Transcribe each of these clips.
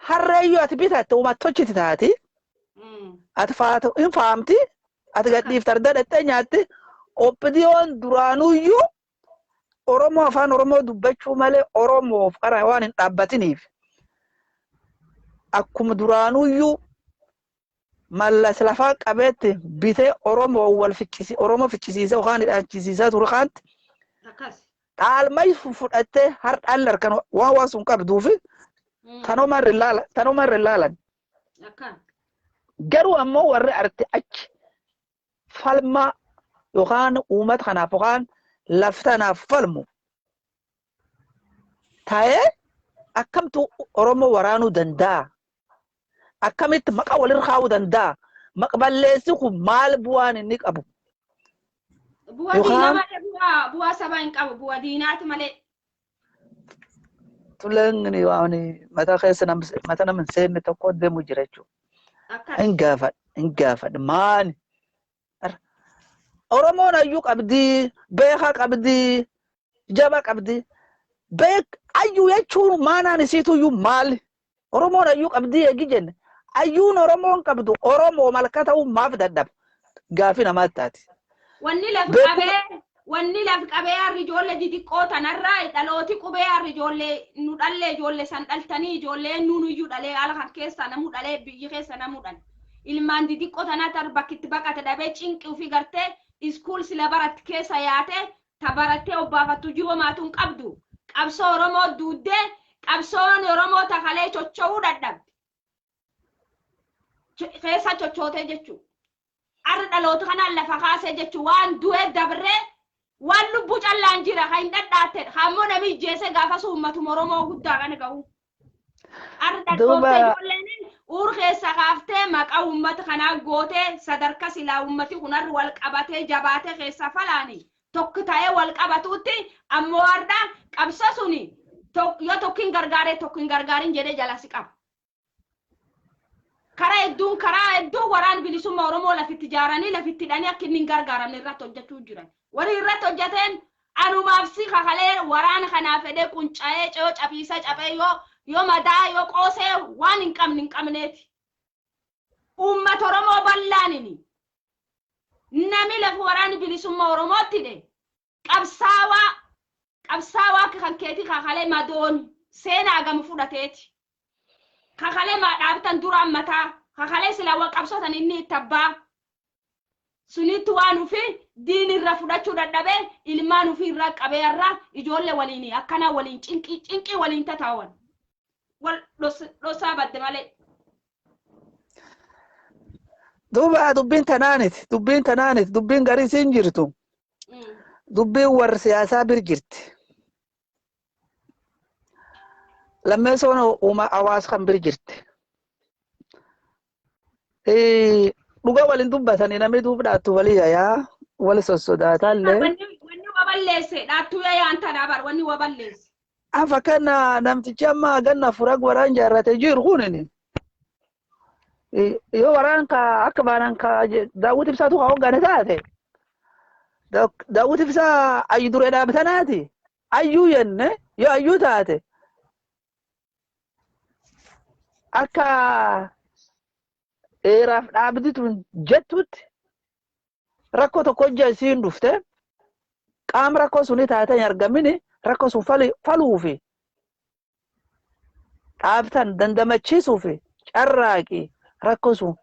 harreeyyu ati bitatte uummattochiti taati ati faatu hin faamti ati gadhiif tarda dhattee nyaatti oppidiyoon duraanuyyuu Oromoo afaan Oromoo dubbachuu malee Oromoof qara waan hin dhaabbatiniif akkuma duraanuyyuu mallas lafaa qabeetti bitee Oromoo wal ficcisi Oromoo ficcisiisee yookaan hidhaachisiisaa ture kaanti dhaalmay fudhattee hardhaan larkan waan sun qabduufi tanuma irra ilaalan garuu ammoo warri arte achi falma yookaan uummata kanaaf yookaan laftanaaf falmu ta'ee akkamtu Oromoo waraanuu danda'a akkamitti maqaa walirra kaa'uu danda'a maqballeessi kun maal bu'aan inni qabu bu'aa diinaa malee bu'aa sabaa hin qabu bu'aa diinaati malee tulengni waani mata keessa mata nama seenne tokko deemu jira jechuudha hin gaafadha maani Oromoon ayyuu qabdi beekaa qabdi jaba qabdi beek ayyuu jechuun maanaan isiituyyuu maali Oromoon ayyuu qabdi eegi jenne ayyuun Oromoon qabdu Oromoo malka ta'uu maaf dadhaba gaafi namaatti taati. Wanni laf qabee harri ijoollee xixiqqoo tanarraa dhalooti qubee harri ijoollee nu dhallee ijoollee san dhaltanii ijoollee nuunuyyuu dhalee ala kan keessa namu dhalee biyyi keessa namu dhan ilmaan xixiqqoo tanaa tarbakkitti baqate dhabee cinqii ofii gartee iskuul sila baratti keessa yaate tabarattee obbaafattu jiru maatuun qabdu qabsoo Oromoo duuddee qabsoon Oromoo takalee chocho'uu dadhabde keessa chochootee jechuudha. Arra dhaloota kanaan lafa kaasee jechuudha waan du'ee dabree waan lubbuu callaan jira kan dadhaate hammoo namni jeese gaafa uummatuma Oromoo guddaa kana gahu. Arra dhaloota ijoolleen uur keessa kaaftee maqaa uummata kanaa gootee sadarkaa silaa uummati kun arra wal qabatee jabaatee keessa falaani tokko ta'ee wal qabatuutti ammoo arda qabsa suni yoo tokkin gargaarin jedhee jalasi qaba. Karaa hedduun waraan bilisummaa Oromoo lafitti ijaaranii lafitti hidhanii akka inni hin gargaaramne irratti hojjechuu jiran. Warri irratti hojjeteen anumaaf si kakalee waraana kanaaf fedhee qunca'ee ce'oo cabiisa cabee yoo madaa yoo qoosee waan hin qabneeti. Uummata Oromoo bal'aanini. Nami lafa waraana bilisummaa Oromootti hidhe qabsaawaa kan keetii kakalee madoon seenaa gama fudhateeti. Kakalee dhaabtan duraan mataa kakalee sila wal qabsootan inni itti abbaa sunitti waan ufi diini irra fudhachuu dadhabee ilmaan ufi irraa qabee irraa ijoollee waliin akkana waliin cinqii waliin tataawan wal dhosaa badde malee. Duuba dubbiin tanaaniti dubbiin garii siin jirtu dubbiin warra siyaasaa bir jirti. Lammeessoon uuma hawaasa kan bir jirti. Dhugaa waliin dubbatanii namni duuba dhaattu walii yaa wal sossodaatallee. Wanni waballeesse dhaattuu yaayaan tanaa bar wanni waballeesse. Afa kana namtichi amma ganna fura waraan jaarrate jiru kunini. Yoo waraan ka akka baanan ka Daawit Ibsaatu haa hoggane taate. Daawit Ibsaa ayyu duree dhaabtanaati. Ayyuu yenne yoo ayyuu taate. Akka eraaf dhaabdi tun jettutti rakkoo tokko isiin dhufte qaama rakkoo suni taatee hin argamini rakkoo sun faluufi dhaabtan dandamachiisuufi carraaqi rakkoo sun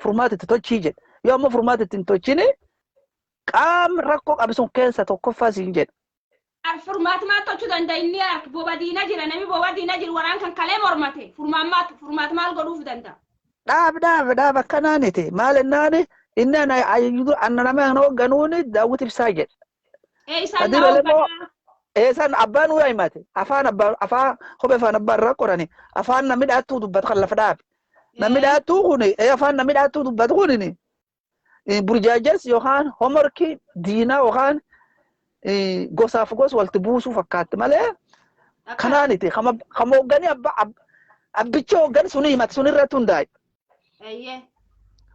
furmaata itti tolchii jedhe yoo ammoo furmaata itti hin tolchini qaama rakkoo qabsun keessa tokkoffaa siin jedhe. Furmaat maal tolchuu danda'inni boba diina jira namni boba diina jiru waraan kan kalee mormate furmaat maal godhuuf danda'a. Dhaab akkanaaniti maal ennaani inni anna nama hin hoogganuuni Daawit Ibsaa jedhe. Eessan abbaan uyaa himate afaan kophee afaan abbaan irraa qorani afaan namni dhaattuu dubbatu kan lafa dhaabe. Namni dhaattuu kuni afaan namni dhaattuu dubbatu kunini burjaajes yookaan homorkii diinaa yookaan gosaaf gos walti buusuu fakkaatti malee kanaaniti kama hoggani abbicha hoggani suni himate sunirratti hundaa'e.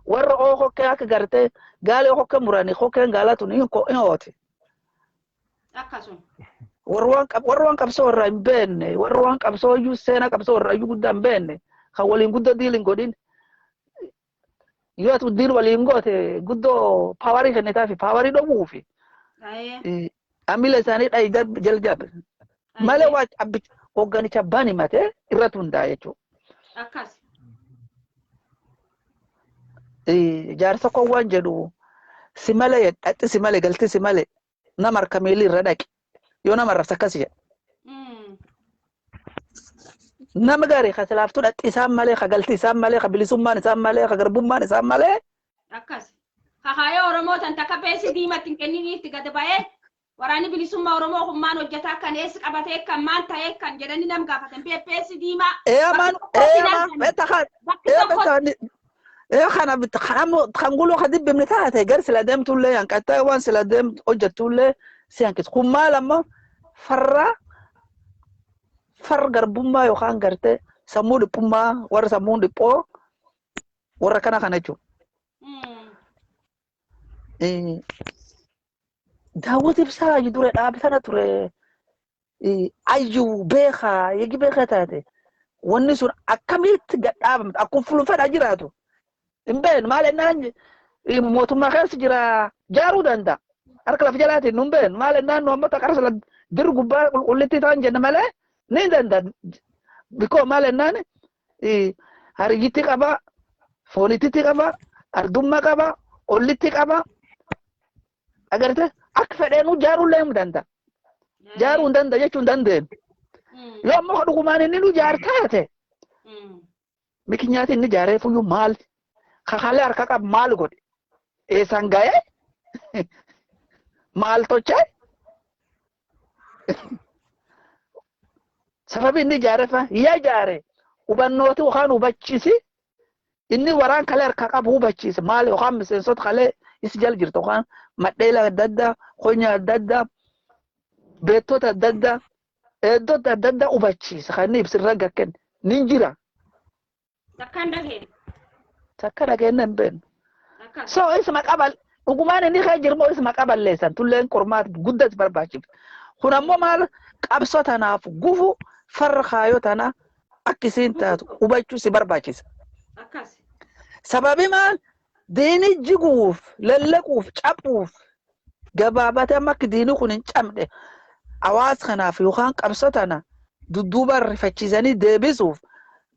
Warra hokkee akka gartee gaalee hokkee muranii hokkeen gaalaa tun hin hoote. Akkasuma. Warra waan qabsoo irraa hin beenne warra waan qabsoo iyyuu seenaa qabsoo irraa iyyuu guddaa hin beenne خولين قدو ديلين قدين يوات الدين والينقوت قدو باوري كنتا في باوري دو موفي أميل ساني أي جل جاب ماله واج أبي أوغاني تباني ماته إراتون دايتو أكاس جارسا قوان جدو سمالة أت سمالة قلت سمالة نمر كميلي ردك يو نمر سكاسية نم غاري خسلافتو أت إسام مالة خقلت إسام مالة خبلسوم مان إسام مالة خقربوم مان إسام مالة أكاس خايا أورمو تنتكا بيسي ديما تنكني تيجا باي waraani bilisummaa Oromoo hummaan hojjetaa kan eessi qabatee kan maan ta'ee kan jedhanii nam gaafatan beeppeessi diimaa خنا خنقولوا خديب بمنتهى جرس لدم تولي يعني كتا وان سلدم أوجد تولي سيانكس كم لما فر قربما يخان قرته سمود بما ور سمود بو ور كنا خنجو داود بسا يدور أبثنا ترى أيو بيخا يجي بيخا تاتي والنسون أكملت قد أكون فلوفات أجراتو إمبين ما لنا موت ما خاص جرا جارو دندا أركلا في جلاتي نمبين ما لنا نوم تكرس لد درجوا قلتي تانجنا ماله نيدندا بكو ما لنا هرجيتي كبا فونيتي كبا أردوما كبا قلتي كبا أجرته أكثر إنه جارو لهم دندا جارو دندا يجون دندين لا ما خدوا كمان إنه جار تاته مكنيات إنه جاره فيو مال خاله أركاك مال قد إسانغاي مال توچه سبب إنه جاره فا يا جاره وبنوته وخان وبتشيسي إنه وران خاله أركاك بهو بتشيس مال وخان مسنسوت خاله يسجل جرت وخان مديلا ددا خونيا ددا بيتوتا ددا دوتا ددا وبتشيس خاني بسرقة كن نينجرا takara kenan ben so isma qabal ugumane ni khajir mo isma qabal lesan tulen kormat guddat barbachif kuna mo mal qabsotana gufu farkhayotana akisinta ubachu si barbachis akasi sababi mal dini jiguf lallakuf cabuf gababata mak dini kunin camde awas khana fi khan qabsotana dudubar rifachizani debisuf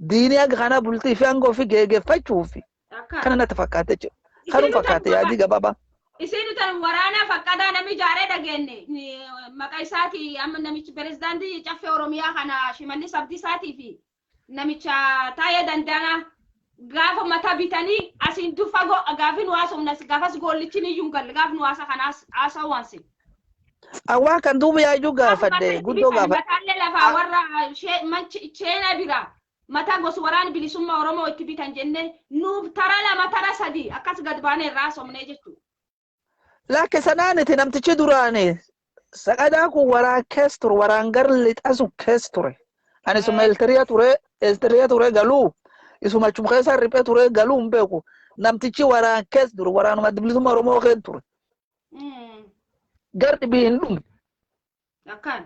ديني أنا بولتي في أنغو في جيجي فايتوفي كنا نتفكرت خلوا فكرت يا دي بابا إسينو تان ورانا فكذا نمي جارة دعيني مكاي ساتي أم نمي بريزدان دي جافي أوروميا خنا شمالي سبدي ساتي في نمي تايا دندانا غاف متا بيتاني أسين تفاجو غافين واسم ناس غافس غولتيني يونغال غاف نواسا خنا أسا وانسي أوا كان دوبي أيجو غافدة غدو غافد مكان لفا ورا شيء ما شيء نبيرا mata gos waraan bilisummaa Oromoo itti bitan jenne nuuf tara lama tara sadi akkas gad baanee irraa somnee jettu. Laakiin sanaaniti namtichi duraanii saqadaa kun waraan kees ture waraan garli xasu kees ture. Ani isuma eltiriya ture galuu isuma chumkeessa riphee ture galuu hin beeku namtichi waraan kees ture waraanuma bilisummaa Oromoo kees ture. Gar dhibii hin dhume. Akkaan.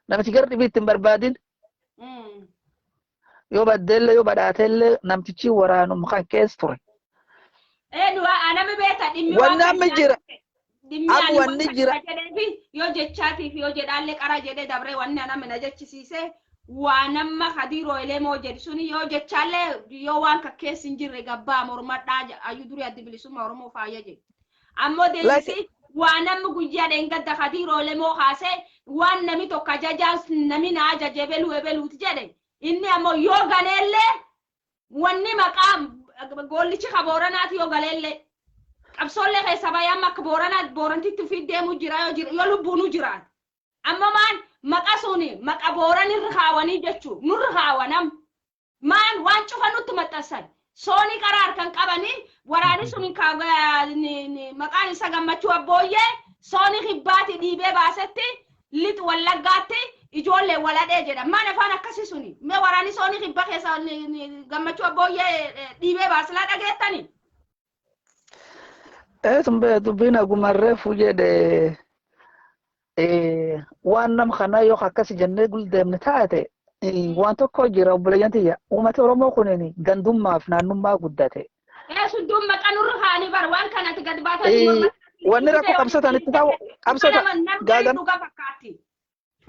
Namtichi gar dhibii ittiin barbaadin. Yo badelle yo badatelle namtichi waranu mkan kees ture du'a anami beeta dhimmi wanni jira am wanni jira yo jechaati fi yo jedhalle qara jedhe dabre wanni anami na jechisiise waanamma khadiro elemo jedhi suni yo jechalle yo waan ka kees injirre gabba mormadha ayu duri addi bilisummaa Oromoo faaya jedhi ammo deelisi waanamma guyyaa dhengadda khadiro elemo haase waan nami tokko jajaas nami na jajebelu ebeluut jedhe inni ammo yoo galelle wanni maqam gollichi khaboranaati yoo galelle qabsolle keessa bayam mak boranaat borantitti fideemu jira yoo lubbuunu jiraat amma maan maqasuni maqa boran irhaawani jechu nurhaawanam maan waan cufa nutti maxxasan sooni qaraar kan qabani waraani suni ka maqaan isa gammachuu abbooyye sooni khibbaati dhiibee baasetti lit wallaggaatti ijoollee waladhee jedha mana afaan akkasii suni mee waraani sooni khibba keessa gammachuu abbooyye dhiibee baaslaa dhageettani tumbe dubina gumarre fujede waan nam khana yo akkasi jenne gul deemne taate waan tokko jira obboleeyyan tiyya. Uummata Oromoo kunini gandummaaf naannummaa guddate. Sun dumma qanurra haani bar waan kanatti gad baatanii mormatti. Wanni rakkoo qabsotanitti ta'u qabsota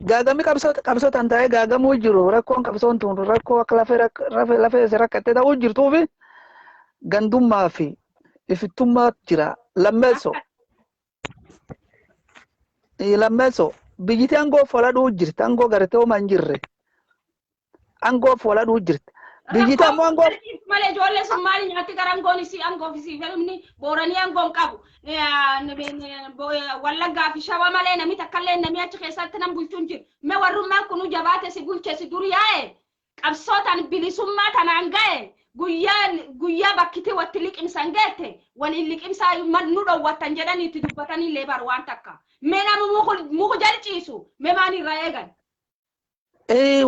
gaagami qabsotan ta'ee gaagamuu jiru rakkoon qabsoon tun rakkoo akka lafee isa rakkattee ta'uu jirtuufi gandummaa fi ifittummaa jira. Lammeessoo biyyiti aangoo foladhuu jirti aangoo gartee homaa hin jirre aangoo foladhuu jirti. Biyyiti ammoo aangoo malee ijoollee sun maali nyaatti gara aangoon isii aangoo fi filmni booranii aangoon qabu. Wallaggaa fi Shawaa malee namni takkallee namni achi keessatti nam bulchuun jiru. Mee warrummaan kunu jabaate si bulche si dur yaa'e qabsootaan bilisummaa tanaan ga'e guyyaa bakkiti watti liqimsan geette waliin liqimsaa nu dhowwattan jedhanii itti dubbatanii illee bar waan takka. Mee nama muku jalciisu mee maan irraa eegan.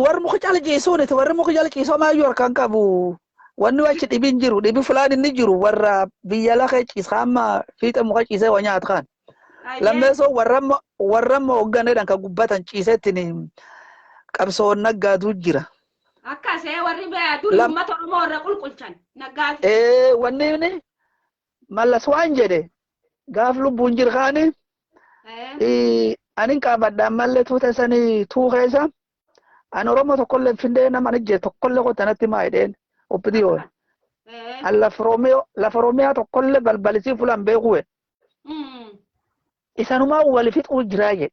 Warri muka jalciisuuniti warri muka jalciisoo maayyuu harkaan qabu. Wanni wachi dhibin jiru dhibi fulaan inni jiru warra biyya lafa ciisa amma fiixa muka ciisee waa nyaatu kan. Lammeessoo warra hoogganeedhaan kan gubbatan ciiseettiin qabsoon naggaatu jira. Akkasee warri dur uummata Oromoo warra qulqulchan naggaatu. Wanni mallas waan jedhe gaaf lubbuun jirkaani anin qabadhaan mallee tuuta sanii tuukeessa an Oromoo tokkollee findee nama nijjee tokkollee qotanatti maayidheen. Oppidiyoon. Lafa Oromiyaa tokkollee balbalisii fulan beekuwe. Isanumaa wali fixuu jiraa jedhe.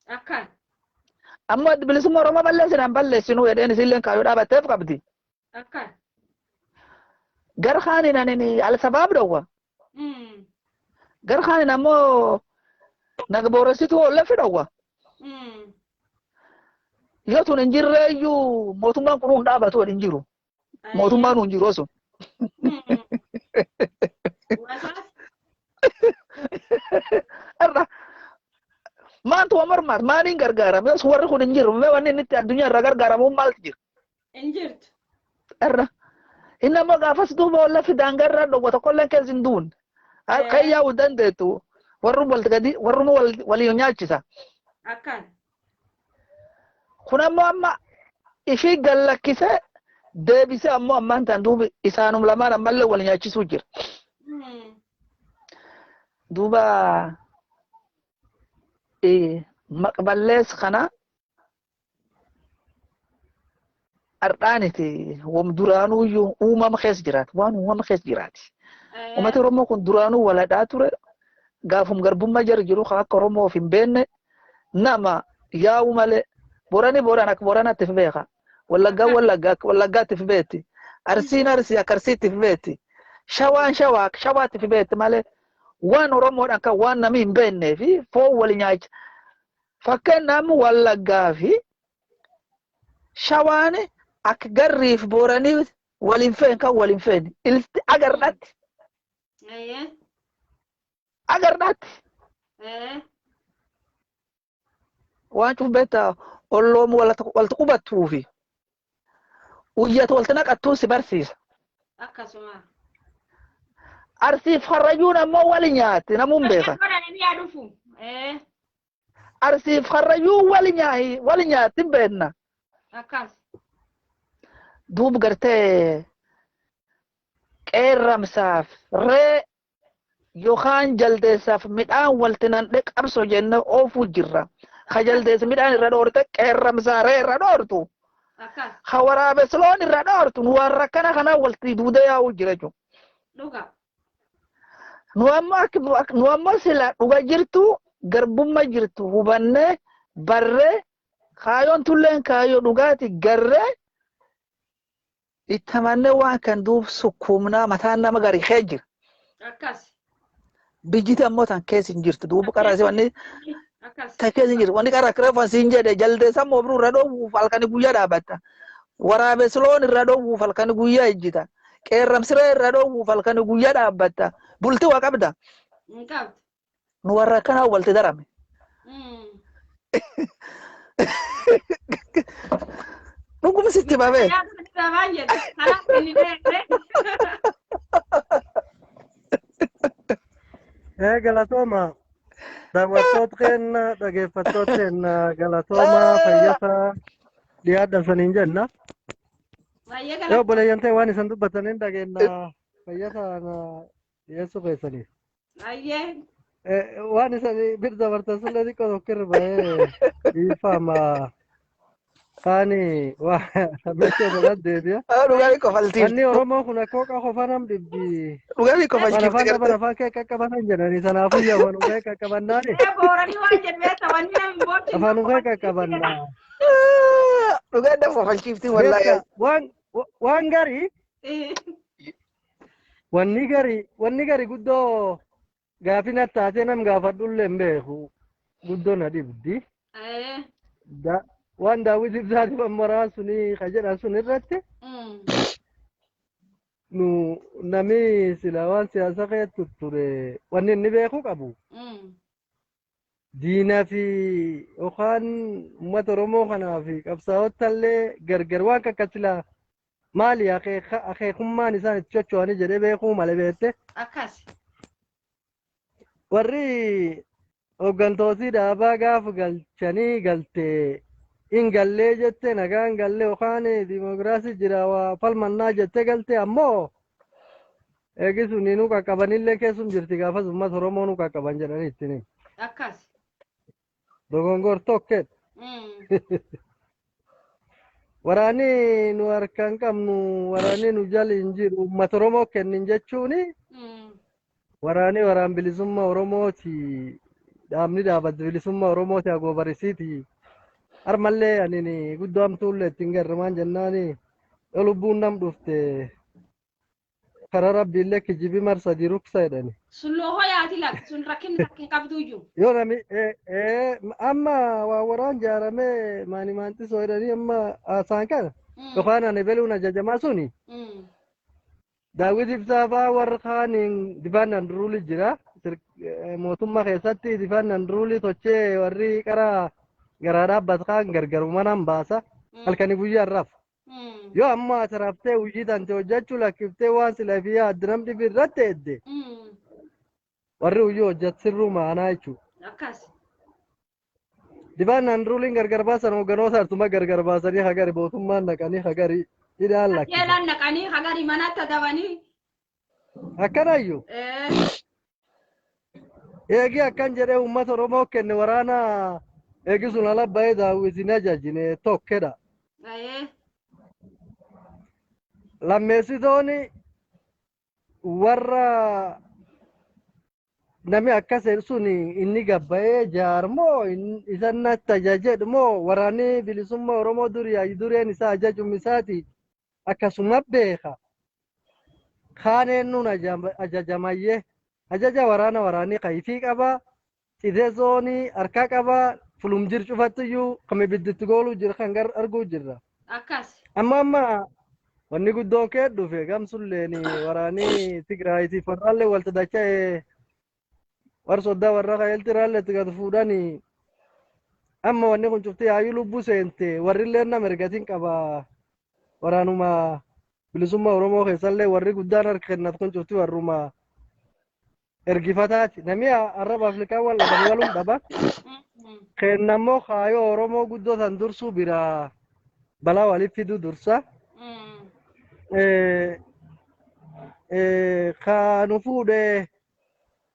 Akka. Amma bilisummaa Oromoo balleessinaan balleessinuu jedheen isilleen kaayyoo dhaabatteef qabdi. Akka. Gar kaanin anin al-sabaab dhowwa. Gar kaanin ammoo naga booressituu ollafi dhowwa. Yoo tun hin jirreeyyuu mootummaan kun hin dhaabatu hin jiru. Mootummaan hin jiru osoo. Maantu mormaat maaliin gargaarame os warri kun hin jiru mee wanni inni itti addunyaa irraa gargaaramuun maaltu jira? Hin jirtu. Inni ammoo gaafas duuba walla fidaan garraa dhowwa tokkolleen keessa hin duun. Kan yaa'uu dandeettu warruma waliin nyaachisa. Akkaan. Kun ammoo amma ishii gallakkisee deebisee ammoo ammaan tan duuba isaanum lamaan ammallee wal nyaachisuu jira. Duuba maqballees kana ardhaaniti wam duraanuyyuu uumama keessa jiraati waan uumama keessa jiraati. Uummata Oromoo kun duraanuu waladhaa ture gaafum garbummaa jara jiru akka Oromoo of hin beekne nama yaa'u malee booraan akka booraanaatti fi beeka. Wallaggaatti fi beekti. Arsiin arsii akka arsiitti fi beekti. Shawaan shawaatti fi beekti malee waan Oromoodhaan kan waan namni hin beeknee fi foon wal nyaacha. Fakkeenyaaf Wallaggaa fi Shawaan akka garriif booranii waliin fe'en kan waliin fe'en ilti agarnaatti. Agarnaatti. Waan cufu beektaa olloomu walta qubattuufi. Uyyata walta naqattuu si barsiisa. Akkasuma. Arsiif harrayyuun ammoo wali nyaatti namuun beeka. Arsiif harrayyuun wali nyaatti hin beekna. Akkas. Duuba gartee qeerramsaaf ree yookaan jaldeessaaf midhaan walti nanɗee qabso jenne oofuu jirra. Ka jaldeessa midhaan irra dhoorte qeerramsaa ree irra dhoortu. Ha waraabes loon irra dhoortu nu waan rakkana kana walti duudee yaa'uu jira jechuudha. Nu ammoo sila dhuga jirtu garbummaa jirtu hubannee barree kaayoon tulleen kaayoo dhugaati garree itti amannee waan kan duub sukkuumnaa mataan nama gari kee jira. Biyyiti ammoo tan keessa hin jirtu duuba qaraasi wanni tan keessa hin jirtu wanni qaraa kireeffan siin jedhe jaldeessan moobiruu irra dhoowwuuf halkanii guyyaa dhaabatta. Waraabes loon irra dhoowwuuf halkanii guyyaa ejjita. Qeerramsiree irra dhoowwuuf halkanii guyyaa dhaabbatta. Bultii waa qabda. Nu warra akkanaa walti darame. Dhuguma sitti babee. Galatooma. Daawwattoota keenya dhaggeeffattoota keenya galatooma fayyasaa dhiyaadha saniin jenna. Baay'ee Yoo galata. boleeyyantee waan isan dubbataniin dhageenya fayyataan dhiyeessuu keessanii. Baay'ee. Waan isan bir dabartan sullee xiqqoo tokkirra bahee dhiifama. Kaani waa mechee godhat deebi'a. Dhugaanii kofaltiif. Wanni Oromoo kun akkoo qofa nam dhibbi. Dhugaanii Waan kofalchiifti afaan qaban gartee. afaan kee qaqqabatan jedhanii sanaafuu yaafan kee qaqqabannaani. Booranii waan jedhee wanni namni boorti. Afaan kee qaqqabannaa. Dhugaan nama kofalchiifti wallaahi. Beeka waan garii wanni garii guddoo gaafina taatee nam gaafadhullee hin beeku guddoo na dhibdi. Waan daawwiti ibsaatiif ammaraa suni ka jedhan sun irratti nu nami sila waan siyaasa keetu ture wanni inni beeku qabu. Diinaa fi yookaan uummata Oromoo kanaa fi qabsaa'otallee gargar waan akka sila maali akeekummaan isaan itti socho'anii jedhee beekuu malee beekte. Akkas. Warri hooggantooti dhaabaa gaafa galchanii galtee in gallee jette nagaan gallee yookaan dimokiraasii jira waa falmannaa jette galtee ammoo eegisu ni nu qaqqabanillee keessum jirti gaafas uummata Oromoo nu qaqqaban jedhanii ittiin. Akkas. Dogongor tokket. Waraani nu harkaan qabnu waraani nu jala hin jiru uummata Oromoo kennin jechuuni waraan bilisummaa Oromooti dhaabni dhaabbata bilisummaa Oromooti agoobarisiiti. Armallee anini guddoo amtuullee ittiin garramaan jennaani lubbuun nam dhufte karaa rabbiillee kijibii marsa diruksa jedhani. Sun loo hoyaati lakki sun rakkin qabdu iyyuu. Yoo nami amma waa waraan jaaramee maantisoo jedhanii amma haasaan kana yookaan ani beluun ajajamaa suni daawwiti ibsaa fa'aa warra kaaniin difaan duruuli jira mootummaa keessatti difaan duruuli tochee warri qaraa garaa dhaabbataan gargarumaan baasa halkanii guyyaa irraaf. Yoo amma asirraftee hojii tante hojjechuu lakkiftee waan sila fi yaaddu namni dhibi irratti edde warri hojii hojjetu sirruu maanaa jechuudha. Akkas. Difaan duruuliin gargar baasan hoogganoota hartuma gargar baasanii hagari mootummaan naqanii hagari hidhaan lakkisa. Jeelaan naqanii hagari manatti adabanii. Akkanayyuu. Eegi akkan jedhee uummata Oromoo kenne waraana eegisuun ala bahee daawwitiin ajajine tokkedha. Lammeessitoonni warra nami akkas sun inni gabbayee jaarmoo isan natti ajajedhu moo waraanni bilisummaa Oromoo dureen isaa ajajum isaati akkasuma beeka. Kaaneen nun ajajamayyee ajaja waraanni kayfii qaba citee zoonii harkaa qaba fulum jir cufattiyyuu kame bidditti gooluu jira kan arguu jirra. Akkas. Amma wanni guddoon kee dhufe gamsulleen waraanni Tigraayiitiif warraallee walta dacha'ee war soddaa warra kaayelti raallee itti gad fuudhanii amma wanni kun cuftee haayuu lubbuu seente warrillee nama ergatiin qaba waraanuma bilisummaa Oromoo keessallee warri guddaan harka kennat kun cufti warruma ergifataati namni arraba Afrikaa wal dhabanii waluun dhaba kennammoo kaayoo Oromoo guddoo san dursuu bira balaa waliif fiduu dursa kanu fuudhee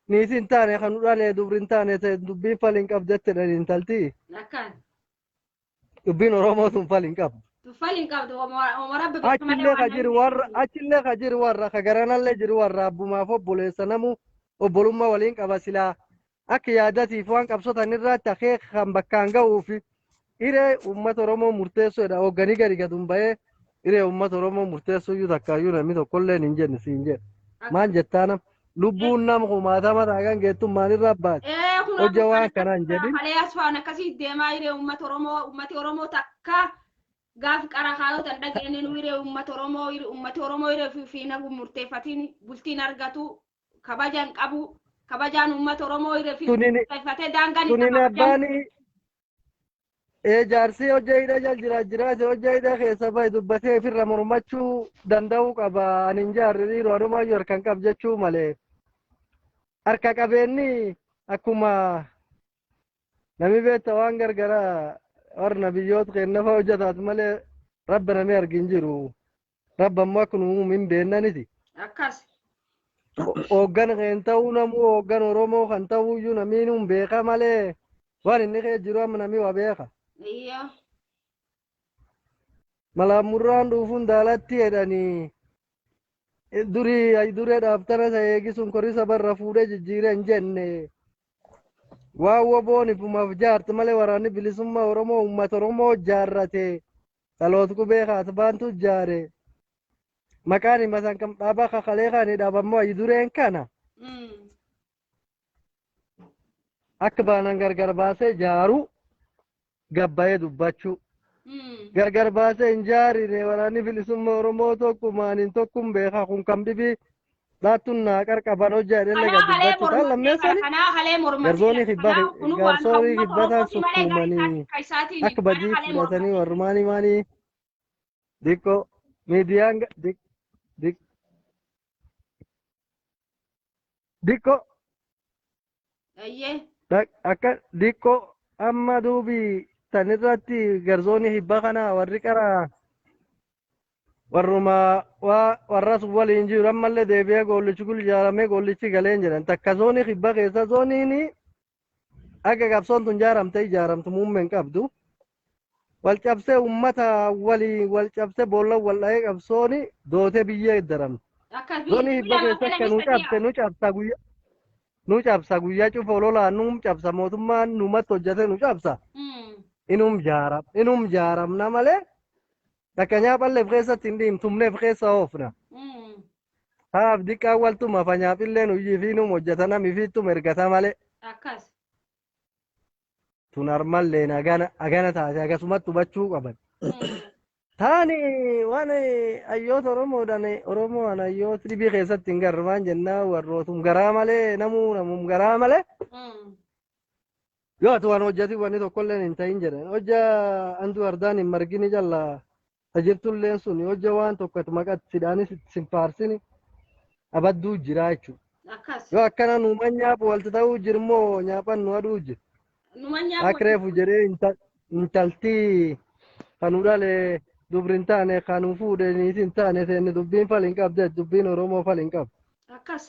niitiin taane kan dhalee dubrin taane dubbiin falin qabdette dhaliin talti. Akkan. Dubbiin Oromoo sun falin qabdu. Falin qabdu warabbi achillee ka jiru warra ka garanallee jiru warra abbumaaf obboleessa namu obbolummaa waliin qaba silaa akka yaadatiif waan qabsotan irratti akeeka kan bakkaan ga'uufi iree uummata Oromoo murteessuudha hoogganii gadi gadun bahee iree uummata Oromoo murteessuu iyyuu takkaayyuu namni tokkollee hin jenne siin jedhe maal jettaanam lubbuun nama kumaatama taagan geettuun maalirraa baate hojja waan kanaan jedhin. Halee asfaan akkasii deemaa iree uummati Oromoo takka gaafi qara kaayotan dhageenye nu iree uummati Oromoo iree fi nagu murteeffatiin bultiin argatu kabajaan qabu kabajaan uummata Oromoo iree fi murteeffatee daanganii jaarsi hojjaa jiraate hojjaa keessa bahe dubbatee ofirra mormachuu danda'uu qaba anin jaarri rooduma harkan qab jechuu malee harka qabeenni akkuma nami beekta waan gargara warna biyyot kenna fa hojjatat male rabbana me argin jiru rabba ma kunu min beenaniti akkas oggan kan ta'u namu oggan oromoo kan ta'u iyyuu namiinuu beeka malee waan inni kee jiru amma namni waa beeka iyo mala murraan dhuufuun daalatti jedhanii durii duree dhaaftana isa eegisuun korisa barra fuudhee jijjiiree hin jenne waan woboon ifumaaf jaarti malee waraanni bilisummaa oromoo uummata oromoo jaarrate dhaloot qubee kaatbaantu jaare maqaan himasan kam dhaabaa kakalee kaanii dhaabammoo ayi dureen kana akka baanan gargar baasee jaaru gabbayee dubbachuu gargar baasee hin jaarine waraanni bilisummaa oromoo tokko maaniin tokkum beekaa kun kam dhibii laattuun naa qarqaban hojjaa jedhelle gad dubbachuu kan lammeessani garzoonni garsoorii kibbataan sukkuumanii akka badii fudhatanii warrumaanii maanii diqqoo miidiyaan diqqoo akka diqqoo amma duubii tan irratti garzoonni hibba kana warri qara warruma warras waliin jiru ammallee deebi'ee goollichi kun ijaaramee goollichi galeen jedhan takka zoonii hibba keessa zooniini akka qabsoon tun ijaaramtu muummeen qabdu wal cabsee ummata waliin wal cabsee boolla wal dha'ee qabsooni dootee biyyee iddaramtu zoonii hibba keessa akka nu cabsa guyyaa cufa ololaan nu cabsa mootummaan numatti hojjate nu cabsa inum jaaramna malee takka nyaaphalleef keessatti hin dhiimtumneef keessa oofna haaf diqqaa waltuma fa nyaapilleen uyyiifiinum hojjetana mifiittum ergata malee tun armalleen agana taate akkasumatti hubachuu qaban taani waan ayyoota oromoodhaan oromoon ayyoota dhibii keessatti hin garmaan jennaa warrootum garaa malee namum garaa malee yoo ati waan hojjati wanni tokkolleen hin ta'in jedhan hojja antu ardaan hin margini jalla tajirtulleen sun hojja waan tokko maqatti sidhaanis sin faarsini abadduu jira jechuudha yoo akkana nuuma nyaapu walti ta'uu jirmoo nyaapan nu aduu jira akreefu jedhee intaltii kanuu dhalee dubrin taane kanuu fuudhee niitiin taane seenne dubbiin fal hin qabde dubbiin oromoo fal hin qabde akkas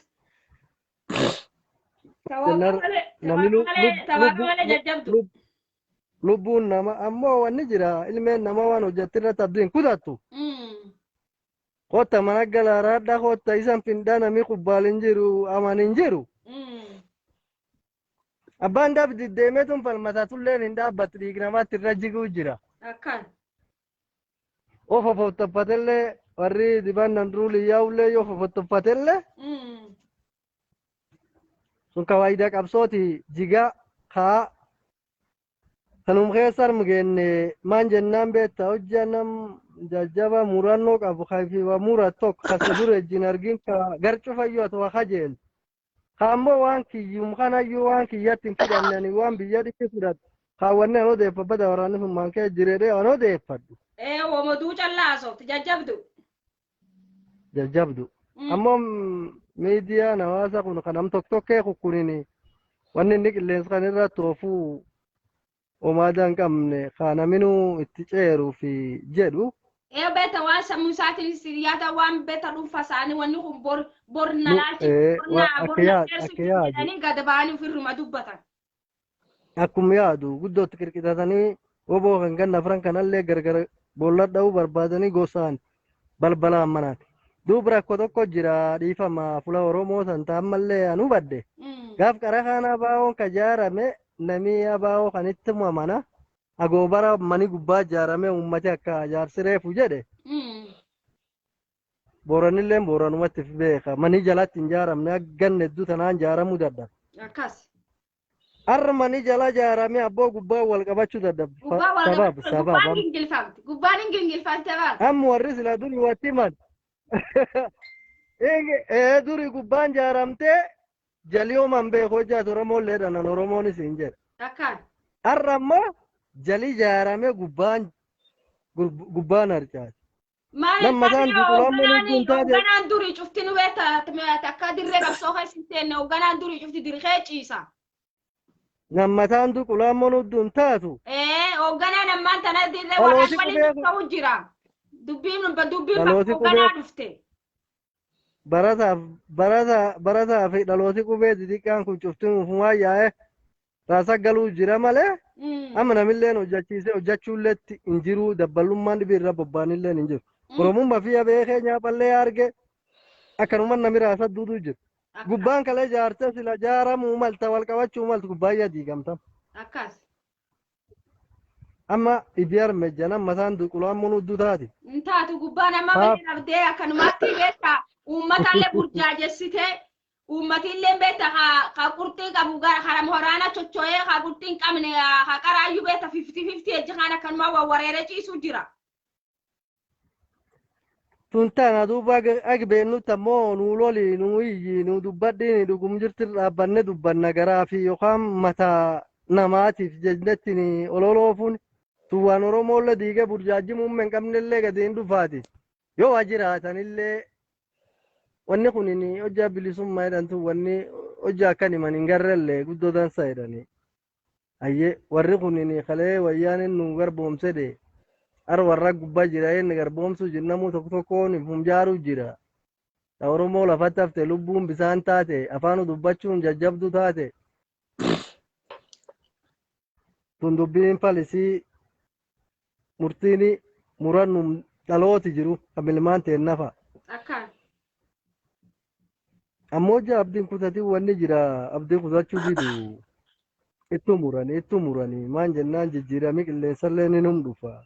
lubbuun nama ammoo wanni jira ilmeen nama waan hojjettirratti abdiin kutattu kotta mana galaaraadha kotta isan findaa namii qubbaalin jiru amanin jiru abbaan dabdi deemeetun falmatatulleen hin dhaabbatti dhiignamaatti irra jiguu jira oo fofottoffatelle warri dibannan ruuli yaa'ullee yoo fofottoffatelle sun kawaayida qabsooti jigaa kaa kanum keessar mugenne maan jennaan beetta hojja nam jajjaba murannoo qabu kayfiwa mura tokko kasa dure ejjin argin ka garcu fayyot wa kajeel kaammoo waan kiyyum kanayyuu waan kiyyatti hin fudhannani waan biyya dhitti fudhat kaawwanne anoo deeffabada waraanni sun maankee jireedhe anoo deeffadhu womaduu callaasofti jajjabdu ammoo miidiyaan hawaasa kun kanam tokkokkee kukkunini wanni inni qilleensa kan irra toofuu omaadan qabne kaanaminuu itti ceeruu fi jedhu beta waan sammuu isaatiin siriyaata waan beta dhuunfa isaanii wanni kun bor nalaachanii gad ba'anii ofirruma dubbatan akkuma yaadu guddootti qirqitatanii oboo kan ganna afran kanallee gargar boolla dha'uu barbaadanii gosaan balbalaan manaati duub rakkoo tokko jira dhiifama fula oromoo san ta'ammallee anu badde gaaf qara kana baa'oon ka jaarame namii abaa'oo kan itti mamana agoobara mani gubbaa jaarame ummati akka jaarsireefu jedhe booranilleen booranumatti beeka mani jalatti hin jaaramne ganne hedduu tanaan jaaramuu dadhaba har'a mani jala jaarame abboo gubbaa wal qabachuu dadhaba gubbaan hin gingilfamte amma warri sila duri watti man duri gubbaan jaaramte jaliyoo man beeku hojjaatu oromoollee dhanan oromoonis hin jedhe har'a ammoo jali jaarame gubbaan harcaati lammataan duqulaammoo ganaan durii cufti nu beekta akka dirree qabsoo keessatti hoogganaan durii cufti dirqee ciisa Nammataan tu qulaan monuddun taatu. Hoogganaa nammaan tana dirree Dhalooti waliin qubee ta'u jira. Dubbiin dhalooti qubee hoogganaa dhufte. barataa fi dhalooti qubee xixiqqaan kun cuftin ufumaa yaa'e raasa galuu jira malee amma namilleen hojjachiisee hojjachuulleetti hin jiru dabbalummaan dhibii irra bobbaanilleen hin jiru. Oromummaa fi beekee nyaaphallee arge akkanuma nami raasa duudu jiru. Gubbaan kalee jaartee sila jaaramuu malta wal qabachuu maltu gubbaayyaa diigamtam. Akkas. Amma ibyar mejjana mataan duqulaan munudduu taati. Taatu gubbaan amma biyya dhabdee akkanumatti beektaa uummatallee burjaajessitee uummatillee beektaa haa qurxii qabu haram horaana chocho'ee haa qurxii hin qabne haa qaraayyuu beektaa 50-50 ejji kaan akkanuma wawwareeree ciisuu jira. Tuntaan duuba agbeennu tammoo nu loli nu iyyi nu dubbadhiin dhugum jirti dhaabbanne dubbanna garaa fi yookaan mataa namaatiif jennettiin ololoofuun tuwaan Oromoolle diiga burjaajimuun hin qabnellee gadeen dhufaati. Yoo waa jiraatanillee wanni kunin hojjaa bilisummaa jedhantu wanni hojjaa akkan himan hin garrellee guddoo dansa jedhani. Ayyee warri kunin kalee wayyaan nu garboomsedhe. Ar warra gubbaa jira inni garboomsu jinnamu tokko tokkoon humjaaruu jira. Oromoo lafatti hafte lubbuun bisaan taate afaan dubbachuun jajjabdu taate. Tun dubbiin palisii murtiini murannum dhalooti jiru kamilmaan ta'e nafa. Ammoo abdiin kutatii wanni jira abdiin kutachuu didu ittu muranii maan jennaan jijjiiramii qilleensallee ni num dhufa.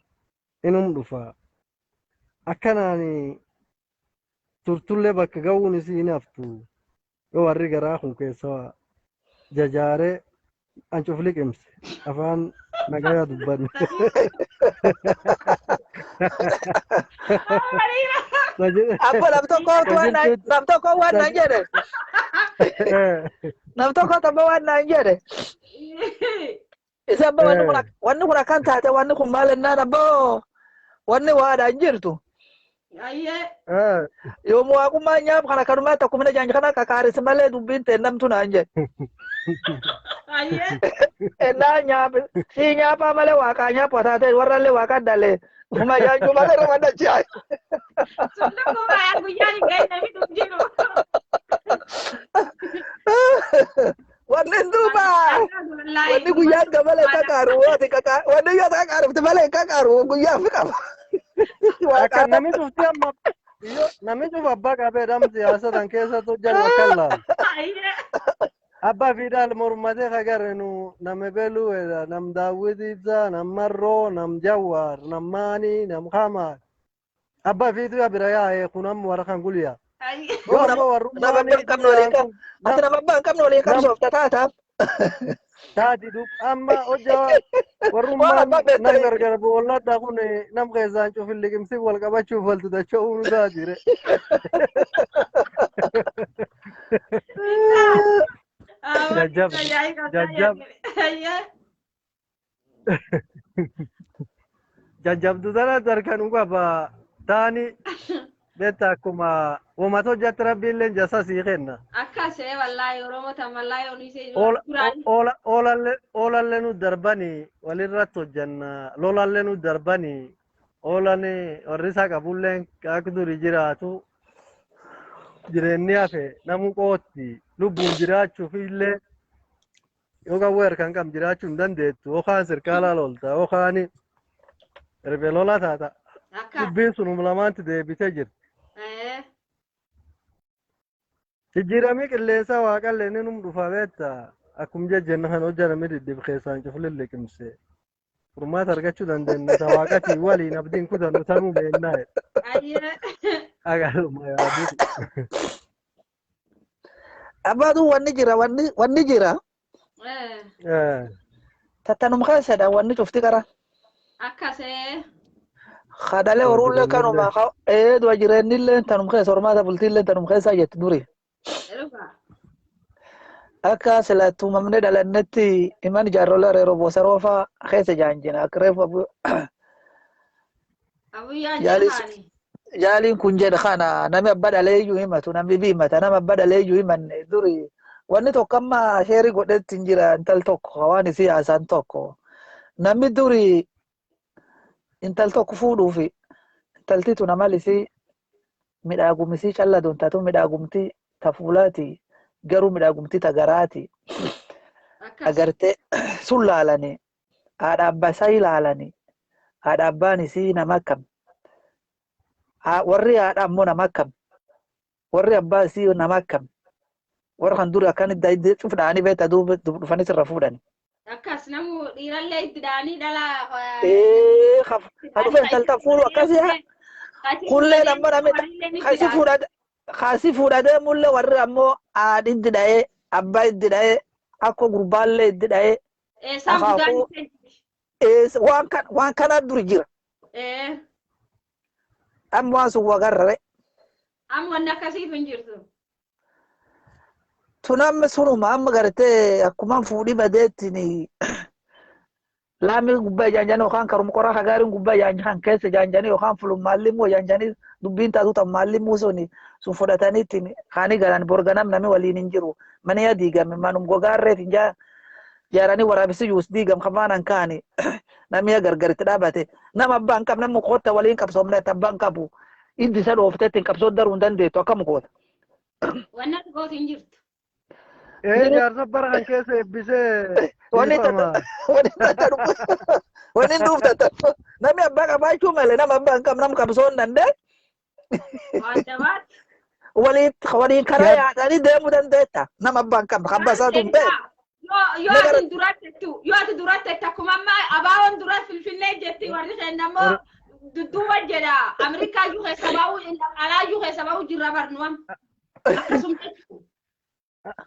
Inum dhufa akkanaan turtullee bakka ga'uun isiin haftu yoo warri garaa kun keessa jajaaree ancuuf liqimse afaan nagayaa dubbanne. Abbo nam tokko waan naan jedhe nam tokko tabba waan naan jedhe isa abba wanni kun akkan taate wanni kun maal ennaan abbo wanni waadhaan jirtu. Yoomuu waaqummaa nyaap kana kanumaa tokko mina jaanji kana kakaaris malee dubbiin ta'e namtu naan jedhe. Ennaa nyaapi sii nyaapaa malee waaqaa nyaapa taate warrallee waaqaa dalee uma jaanju malee rama dachaa. Wanni duuba wanni guyyaan gabalee kakaaru wanni yoo kakaaruufti malee kakaaru guyyaa fi qaba. Akka namni cufti amma namni cuf abbaa qabee dam siyaasatan keessattuu jalaa kallaa. Abbaa fiidhaal mormatee kagarreenu nama beluudha nam daawwit ibsaa nam marroo nam jawwaar nam maanii nam hamaar. Abbaa fiidhaa bira yaa'ee kun amma warra kan gulyaa. Nama abbaan qabnu waliin qabsoofta taataaf. Taati dub amma hojjaa warrummaan nam gargar boolladha kun nam keessaan cufin liqimsi wal qabachuuf waltu dacha'uu nu taatire. Jajjabdu tana darkan qaba taani betta akkuma uummata hojjatti rabbiillee jasa sii kenna. Akkasee wallaahi Oromoota wallaahi onisee oolallee nu darbanii walirratti hojjanna lolallee nu darbanii oolanii warri isaa qabullee akka durii jiraatu jireenyi hafe namu qootti lubbuun jiraachuuf illee yoo qawwee kan qam jiraachuu hin dandeettu yookaan sirkaalaa lolta yookaan erbe lola taata dubbiin sun lamaanti deebitee jirti. Jijjiiramii qilleensa waaqallee ni num dhufa beetta akkuma jejjenna kan hojjetame diddib keessaan cuflee liqimse. Furmaata argachuu dandeenya ta waaqatii waliin abdiin kutannu tanuu beennaa agaruma yaaduu. Abbaatu wanni jira. Tattanum keessadha wanni cufti qara. Akkasee. Khadalee horuullee kanuma dura jireenyillee tanum keessa hormaata bultiillee tanum keessaa jetti duri. Akka sila tumamne dhalannetti iman jaarrola reeroo boosaroo fa'aa keessa jaanjina akka reefu jaaliin kun jedha kana namni abba dhaleeyyuu himatu namni bi himata nama abba dhaleeyyuu himanne duri wanni tokko amma sheerii godhetti hin jira intal tokko waan siyaasaan tokko namni duri intal tokko fuudhuufi intalti tun amalisi midhaagumisi calladun taatu midhaagumti ta fuulaati garuu midhaagumti ta garaati agarte sun laalanii haadha abbaa isaa ilaalanii haadha abbaan isii nama akkam warri haadha ammoo nama akkam warri abbaa isii nama akkam warra kan duri akkan itti fudhanii beektaa dhufanii sirra fuudhani. Akkas namu dhiirallee itti dhaanii dhalaa. Ka dhufe intalta fuudhu akkasii kulleen ammoo namni kasi fuudhatee mullee warri ammoo haadhi itti dha'ee abbaa itti dha'ee akka gurbaallee itti dha'ee. Waan kana duri jira. Amma waan sun wagarre. Amma wanni akkasiif hin jirtu. Tunamni sunuma amma gartee akkuma fuudhii badeettini laamii gubbaa jaanjanii yookaan karuma qoraa hagaariin gubbaa jaanjanii keessa jaanjanii yookaan fulumaallee immoo jaanjanii dubbiin taatu tan maallee immoo sun fudhataniitti kaanii galan borganam namni waliin hin jiru mana diigame manum gogaarreetiin jaaranii waraabisi yuus diigam kafaanan kaani namni gargaritti dhaabate nama abbaan qab namni qoota waliin qabsoomne abbaan qabu inni isa dhooftetti hin qabsoo daruu hin dandeettu akkam goota. Wanni ati gootu hin jirtu. Jaarsa bara kan keessa eebbisee. Wanni dhuftata namni abbaa qabaachuu malee nama abbaan qab nam qabsoo hin dandee. Waliin karaa yaadanii deemuu dandeetta nama abbaan qab abbaa isaatu hin beeku. Yoo ati duratti akkuma amma abaawoon duratti Finfinnee jetti warri keenya ammoo dudduuba jedha Ameerikaa iyyuu keessa bahu alaa iyyuu keessa bahu jirra barnuam akkasuma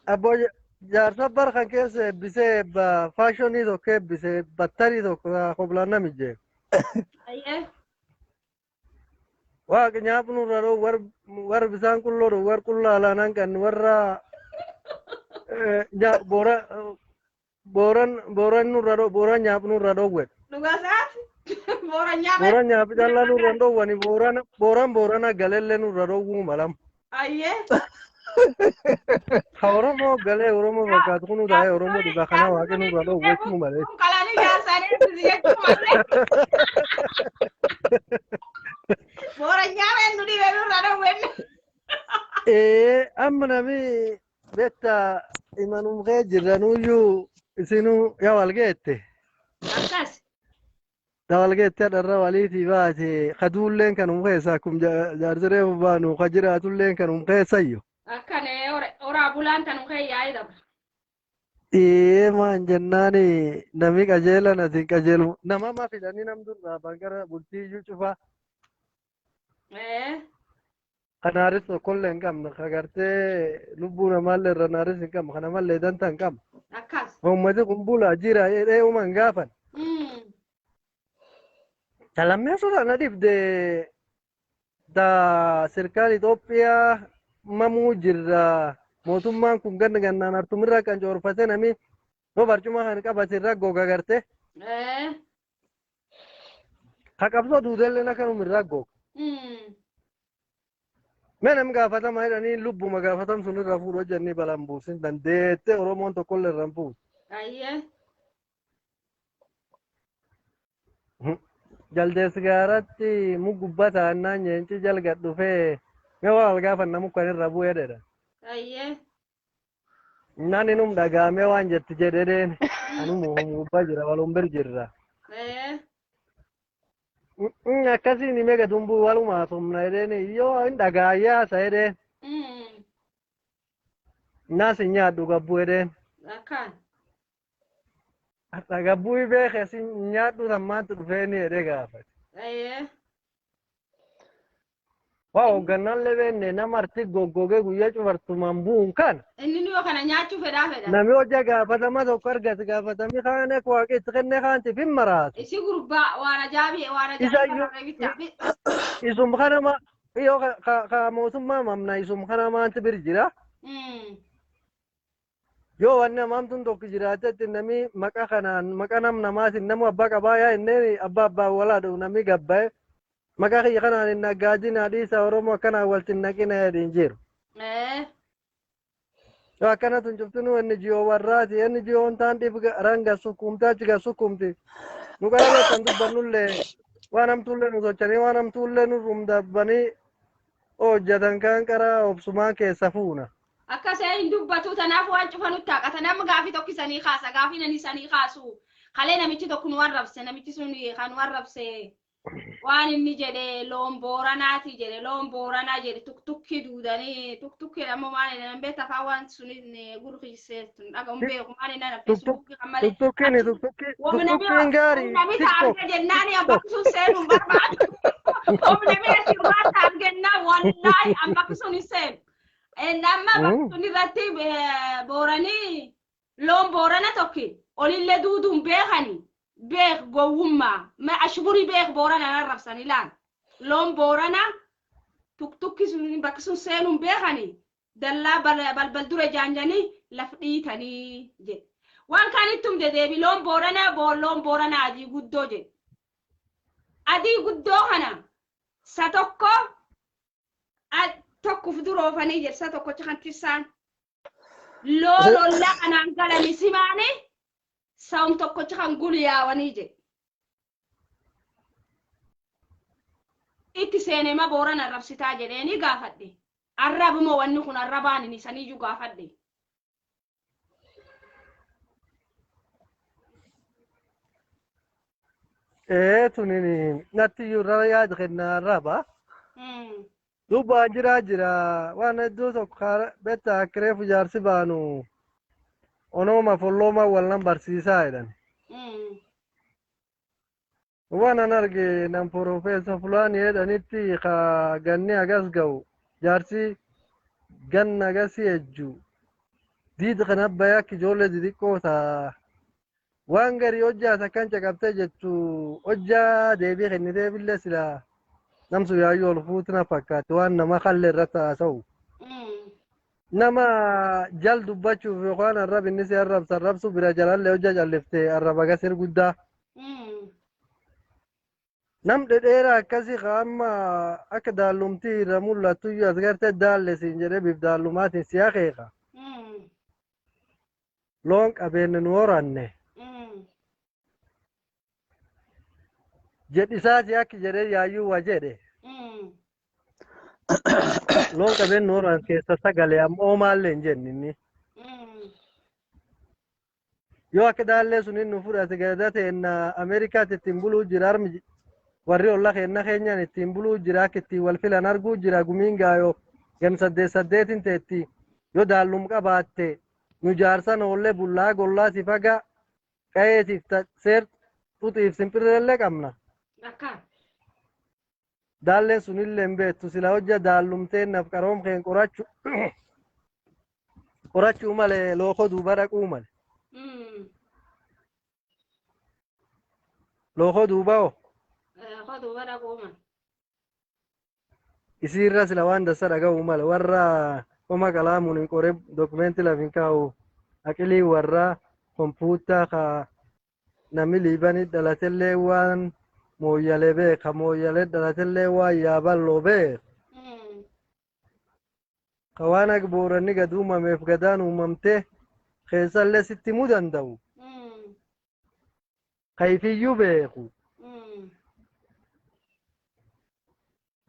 Abbo jaarsa bara kan keessa eebbisee faashonii tokko eebbisee battarii tokko qoblaan namijjee. Waaqa nyaapnu raroo war bisaan qulloo war qullaa laanaan kan warra boran nurra boran nyaap nurra dowwet dhugasaat boran nyaap jalla nurra dowwani boran galelle nurra dowwu malam ayye Oromo gale Oromo bakkat kunu dae Oromo duga kana waage nurra dowwet mu male kalani jaasane jechu male boran nyaamen nudi nurra dowwen amma nami betta imanum kee jirranuyyuu isinu yaa walgeette. Akkas. Yaa walgeette dharra waliitii baate kaduulleen kanum keessa akkum jaarsiree baanu ka jiraatulleen kanum keessayyo. Akkane oraa bulaan kanum kee yaa'ee dabra. Maan jennaani nami qajeelan asin qajeelu nama ma fidanii nam durraa bangara bultii iyyuu cufaa. Kanaaris tokkollee hin qabne kagartee lubbuu namaallee irra naaris hin qabne kana mallee danta hin qabne. Akkas. Uummati kun bulaa jira jedhee uuman gaafan. Talammeessota na dhibde sirkaan Itoophiyaa mamuu jirra mootummaan kun ganna gannaan artumirraa kan coorfate nami yoo barcuma kan qabatirra goga garte. Ha qabsoo duudellee akkanumirraa goga. Menam gaafatama jedhanii lubbuma gaafatam sun irraa fuudhoo jennee balaan buusin dandeette Oromoon tokkollee irraan fuudhu. Ayyee. Jaldeessi gaaratti mugubbaa taa'annaan nyeenci jalgad dhufee mee wal gaafanna mukkan irra bu'ee dheedha. Ayyee. Naan inum dhagaamee waan jetti jedhedeen anuma mugubbaa jira waluun bir jirra. Akkasiin himee gadumbuu walumaa somna jedheen yoo hin dhagaayyaa isa jedheen. Naas hin nyaadhu gabbuu jedheen. Akkaan. Gabbuu beekee si nyaadhu sammaatti dhufee ni jedhee gaafate. Waa hoggannaallee beenne nama arti goggogee guyyaa cufartumaan bu'uun kan. Inni nuyoo kana nyaachuu fedhaa fedha. Nami hojja gaafatama tokko argate gaafatami kaan akka waaqeetti kennee kaanti fin maraatu. Isi gurbaa waan ajaa'ibii Isum kanama yoo ka mootummaa mamna isum kana maanti bir jira. Yoo wanni amaamtuun tokko jiraatetti nami maqa kanaan maqa namaatiin namu abbaa qabaa yaa inni abbaa walaadhu nami gabbaa'e. Maka kaya kana ni nagaji na di sa Oromo kana waltin na kina din jiru. akkana tun cuftinu inni jiyoo warraati inni jiyoon taan dhib ranga sukkumtaa jiga sukkumti nu qalabee kan dubbannullee waan hamtuullee nu sochanii waan hamtuullee nu rumdabbanii hojjetan kan qaraa obsumaan keessa fuuna. Akkasee hin dubbatu tanaaf waan cufanu taaqata nama gaafii tokkisanii kaasa gaafii nani sanii kaasu kalee namichi tokko nu arrabse namichi sun kan nu arrabse waan inni jedhe loon booranaati jedhe loon booranaa jedhe tuktukki duudanii tuktukki ammoo maal jedhan beektaa faa waan sun gurgiisee dhagahuun beeku maal jedhan feesbuukii kan malee tuktukkiin gaarii nami taa'amte jennaani abbakki sun seenuun barbaadu humna beeksi waan gennaa wallaahi abbakki sun hin seenu. Nama sun irratti booranii loon boorana tokki olillee duuduun beekanii beek gowwummaa ashburii beek boorana arrabsan ilaan loon boorana tuktukki sun bakki sun seenuun beekanii dallaa balbal dura jaanjanii laf dhiitanii jedhe waan kaanittum dedeebi loon boorana adii guddoo jedhe adii guddoo kana sa tokko tokko fuduroofanii jedhsa tokkocha kan tissaan loololla kanaan galanii simaanii saum tokkocha kan gulyaawanii jedhe itti seenema booran arrabsitaa jedheeni gaafadhe arrabuma wanni kun arrabaan isaniiyyuu gaafadhe tunini natti yurra yaad kenna arraba Dubbaan jira waan hedduu tokko betta akkiree fujaarsi baanu onooma follooma walnan barsiisaa jedhan. Waan an arge nan Profeesar Fulaanii jedhanitti ka ganni agas ga'u jaarsi ganna agasii ejju diida kan abbayee akka ijoollee xixiqqoo ta'a. Waan garii hojjaas akkan caqabtee jettu hojjaa deebii kennitee billee silaa. Namsu yaayyoo ol fuutina fakkaate waan nama kallee irratti haasa'u. Nama jal dubbachuuf yookaan arrabinni si arrabsu bira jalallee hojja calliftee arraba gasir guddaa. Nam dhedheeraa akkasii amma akka daallumtii irra mul'attu iyyuu as gartee daalle siin jedhee biif daallumaatiin si akeeka. Loon qabeenya nu horanne. Jedhisaati akka jedhee yaayyuu waa jedhe. Loon qabeen nooran keessa sagalee ammoo maallee hin jenninni. Yoo akka daallee suniin nu fudhate gada ta'een Ameerikaatti ittiin buluu jira armi warri olla keenna keenyaan ittiin buluu jira akka ittiin wal filan arguu jira gumiin gaayoo gam saddeetin teetti yoo daallum qabaatte nu jaarsan oollee bullaa gollaa si faga qa'eetiif seer xuxiif simpirreellee qabna. Daalleen sunillee hin beektu sila hojja daallumteen naf qaroom keen qorachuu malee lookoo duuba dhaquu male. Lookoo duuba oo. Isiirra sila waan dassa dhaga'uu male warra homa qalaamuun hin qoree dokumeenti lafin kaa'u aqilii warra kompuutaa ka namni liibanii dhalatellee waan mooyyalee beeka mooyyalee dhalatellee waan yaaballoo beeka. Ka waan akka booranni gad uumameef gadaan uumamtee keessallee sitti himuu danda'u. Kayfiyyuu beeku.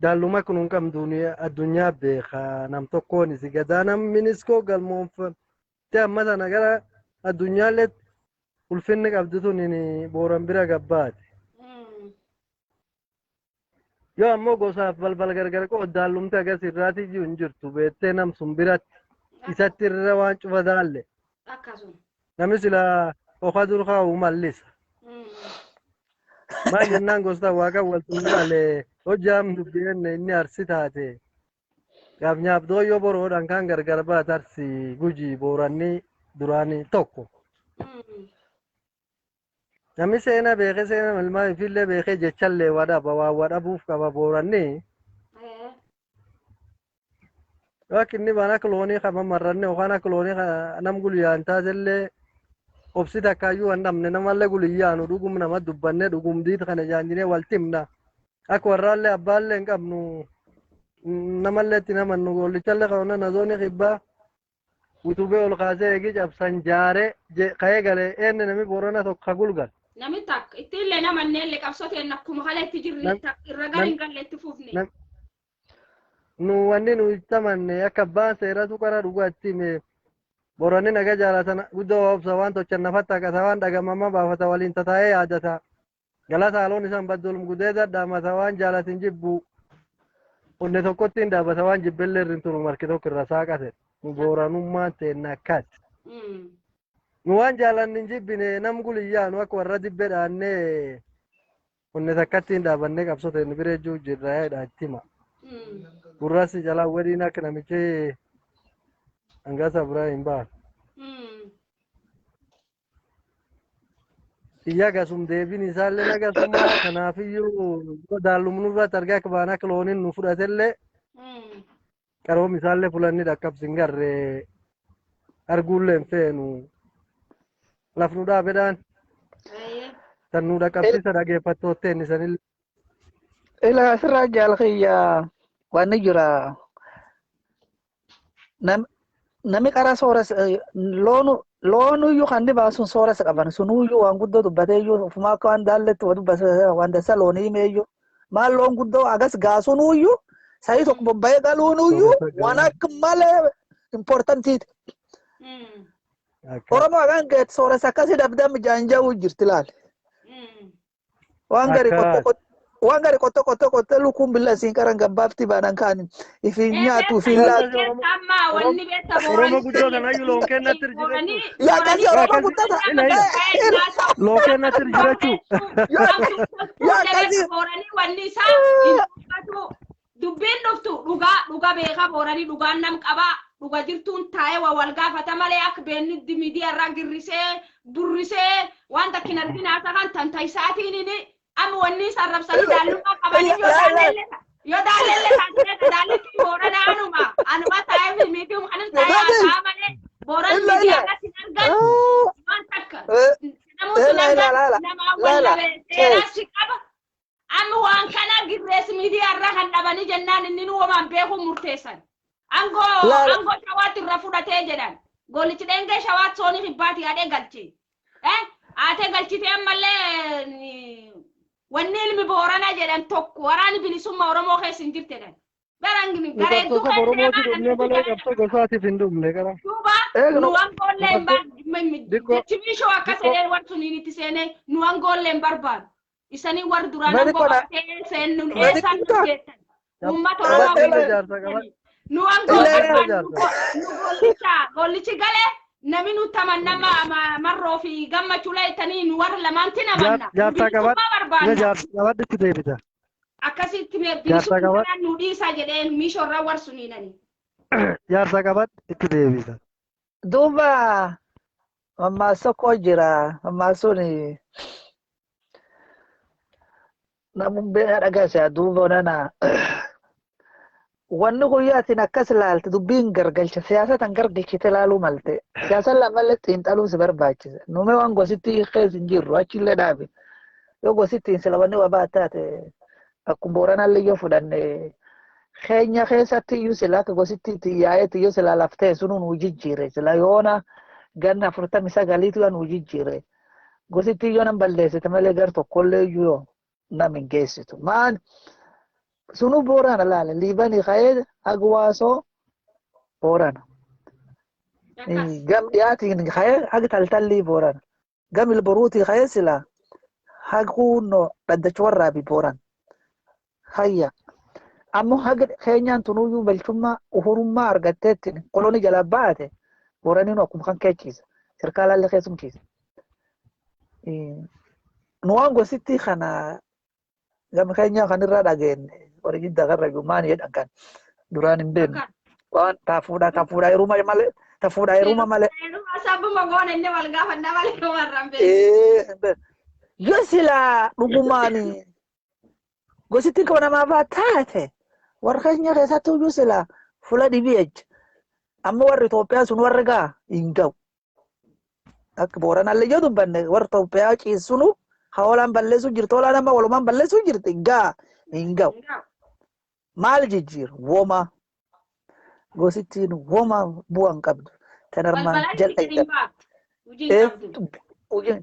Daalluma kun hin qabdu addunyaa beeka nam tokkoon isi gadaa namnis koo galmoonfattee amma sana gara addunyaallee ulfinni qabdu tun booran bira gabbaate. Yoo ammoo gosaaf balbal gargar qoo daallumte agas irraati iyyuu hin jirtu beettee nam sun biratti isatti irra waan cufa daalle. Namni sila oka dur kaa'u mallisa. Maal jennaan gosa waaqa waltu malee hojjaam dubbinne inni arsi taate. Gaaf nyaabdoo yoo boroodhaan kan gargar baat arsi gujii booranni duraanii tokko. Namni seenaa beekee seenaa ilmaa ifillee beekee jechallee wadhaba waa wadhabuuf qaba booranni. Yoo akka inni baan akka loonii qaba marranne yookaan akka loonii nam gulyaan taasellee obsi takkaayyuu hin dhabne namallee guliyyaanu dhugum nama dubbanne dhugum diita kana jaanjinee wal timna. Akka warraallee abbaallee hin qabnu namallee itti namannu gollichallee qabna nazoonni kibbaa utubee ol kaasee eegi cabsan jaaree ka'ee galee eenyu namni Boorana tokko gulgal. Namni takka ittillee namannee illee qabsoteen akkuma kaleetti jirri irra galiin galleetti fufne. Nu wanni nu ittamanne akka abbaan seeratu qara dhugaatti mee Booranni naga jaalatan guddoo obsa waan tochan nafatti akkasa waan dhagamama baafata waliin tataa'ee yaadata. Galata haloon isaan baddolum gudee dadhaamata waan jaalatin jibbu. Onne tokkotti hin dhaabata waan jibbellee irrin turu marki tokko irra saaqate. Nu Booranummaan teenna akkaati. Nu waan jaalannin jibbine nam guliyyaa nu akka warra dibbe dhaannee onne takkatti hin dhaabannee qabsote inni biree juu jirra yaadha ittima. Gurrasi jalaa wadiin akka namichi angasa biraa hin baan. Iyya gasum deebiin isaallee nagasummaa kanaafiyyuu daallumnurratti argaa akka baan akka looniin nu fudhatellee qaroom isaallee fulanni dhaqqabsin garree arguullee hin feenu laf nu dhaabedhaan san nu dhaqqabsisa dhageeffattootteen isanillee. Ila asirraa jaalakiyyaa waan ni jira. Nami qara sooras loonuyyuu kan dhibaasun sooras qaban sunuyyuu waan guddoo dubbateeyyuu ufumaa akka waan daalletti waan dasa loonii meeyyuu maal loon guddoo agas gaasunuyyuu sa'i tokko bobba'ee galuunuyyuu waan akka malee importantiiti. Oromoo hagaan geet sooras akkasii dabdammi jaanja'uu jirti laale. Waan gari waan gari qotte lukuun billa isiin qaran gabbaafti baanan kaan ifiin nyaatu ifiin laatu. Oromoo guddoo kanayyuu loon kennatti jirachuu. Yaa kasi Oromoo guddata. Loon kennatti jirachuu. Yaa kasi. Wanni isaa dubbiin dhuftu dhugaa beekaa booranii dhugaan nam qabaa dhuga jirtuun taa'ee wal gaafata malee akka beenni miidiyaa irraa girrisee durrisee waan takkin arginaa ta'an tantaisaatiin inni amma wanni sarrabsanii daallummaa qabanii yoo daallelle taatee daalletti boorana anuma taa'ee miidiyuu kanin taa'ee haa malee booran miidiyaa irratti argan waan takka namoota namaa wallabee seeraasi qaba. Amma waan kana girrees miidiyaa irraa kan dhabanii jennaan inni nu waan beeku murteessan. Angoo shawaatti irra fudhatee jedhan. Golichi dhengee shawaatti soonii hibbaati yaadee galche. Haatee galchitee ammallee wanni ilmi Boorana jedhan tokko waraani bilisummaa Oromoo keessa hin jirtedhan. Barangini gareedduu nu angollee hin barbaadu. Chibishoo akka sedeen waan suniin itti seenee nu angollee hin barbaadu. Isanii war duraan gobatee seennu eessan nu geessan. Uummata Oromoo nu gollichi galee nami nu tamannama marroo fi gammachuu laayitanii nu warra lamaanti namanna. Jaarsa itti deebita. Akkasitti bilisummaa nu dhiisa jedheen miishorraa warsuniinani. Jaarsa qabat itti deebita. Duuba mammaa sokkoo jira mammaa suni. Namun beena dhagasa duuba nana wanni guyyaatiin akkas ilaalte dubbiin gargalcha siyaasatan gargalchite ilaaluu malte siyaasan lamallee xiinxaluu si barbaachisa nume waan gositti keessa hin jirru achillee dhaabe yoo gosittiin sila wanni wabaa taate akkuma Booranallee yoo fudhanne keenya keessatti iyyuu sila akka gositti yaa'eeti iyyuu sila laftee sunuun wujijjiire sila yoona ganna 49 nu wujijjiire gositti iyyuu nan balleessite malee gar tokkollee iyyuu namin geessitu maan sunu Boorana laala liibanii ka'ee agwaaso Boorana gam dhiyaatiin ka'ee hagi taltallii Boorana gam ilboruutii ka'ee sila haguunno dhaddacha warraabi Boorana hayya ammoo hagi keenyaan tunuyyuu balchummaa uhurummaa argatteettiin koloni jala baate Booraniin akkuma kan keechiisa sirkaalallee keessumchiisa nuwaan gositti kana gam keenya kan irraa dhageenye warri jidda garra gumaan jedhan kan duraan hin beekne waan taafuudha yeruma malee taafuudha yeruma malee. Sabbuma goone inni wal gaafanna malee warraan beekne. Yoo sila dhugumaani gositti kama namaa taate warra keenya keessatti iyyuu sila fuula dhibii jecha amma warri Itoophiyaa sun warri gaa hin ga'u. Akka Booranallee yoo dubbanne warri Itoophiyaa ciisunu hawaalaan balleessuu jirtu hawaalaan amma walumaan balleessuu jirti gaa hin ga'u. Maal jijjiiru woma gosittiin woma bu'aan qabdu tanarmaan jal'aa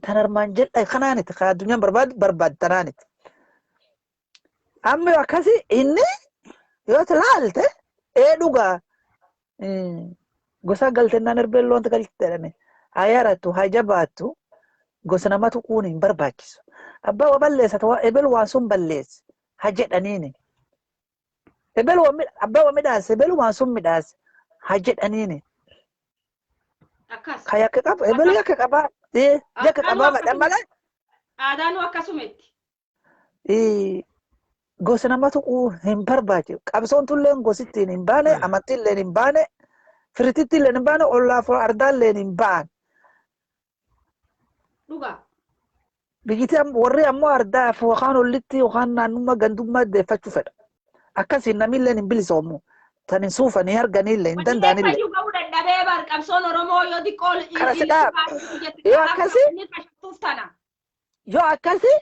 tanarmaan jal'aa kanaaniti kan addunyaan barbaadu tanaaniti. Amma akkasi inni yoo ilaalte dhugaa gosa galtennaan erbeen loonta galti jedhame haa yarattu haa jabaattu gosa namatu kuuni hin barbaachisu. Abbaa waa balleessa ta'aa ebel waan sun balleessi haa jedhaniini. Abbaa waa midhaase ebel waan sun midhaase haa jedhaniini. Kayak apa? Ebel ya ke apa? Ya ke apa madam malah? Aadaanu akkasumetti. Gosa namatu hin barbaachisu. Qabsoon tulleen gosittiin hin baane, amantiilleen hin baane, firitittiilleen hin baane, ollaaf ardaalleen hin baan. Dhugaa. Biyyatti warri ammoo ardaaf yookaan ollitti yookaan naannummaa gandummaa deeffachuu fedha. Akkasiin namilleen hin bilisoomu. Tanin suufanii arganillee hin danda'anillee. Wajjin gahuu dadhabee bar qabsoon Oromoo yoo xiqqoo yoo akkasi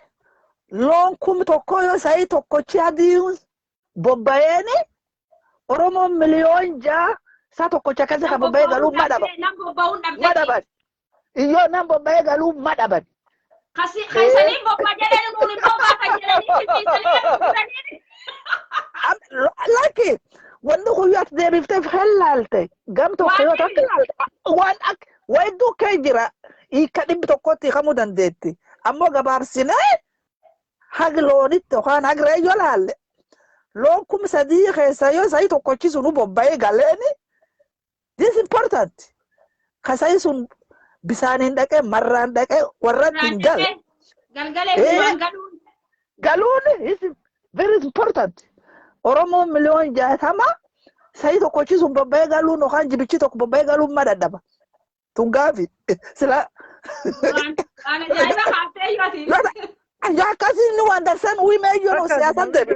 loon kum tokko yoo sa'ii tokkochi adiin bobba'eeni Oromoon miliyoon 6 saa tokkochi akkasi kan bobba'ee galuu madaban. Iyyoo nan bobba'ee galuu madaban. Kaisanii bobbaa jedhanii nuuni bobbaa kan jedhanii Laki wanti guyyaat deebifteef hellaalte gam tokko yoo takka waan akka wayidduu kee jira hiika 100tti hiikamuu dandeetti. Ammoo gabaabsinee hagi loonitti yookaan hagi reeyyoo laalle loon 3,000 keessa yoo sa'ii tokkochi sunu bobba'ee galeeni this important. Ka sa'ii sun bisaaniin dhaqee marraan dhaqee warratti hin galle. Galuun is very important. Oromoon miliyoon 60 sa'ii tokkochi sun bobba'ee galuun yookaan jibichi tokko bobba'ee galuun ma dadhaba. Tun gaafi sila. Ya akkasii inni waan darsan uwimee jiru siyaasan deebi.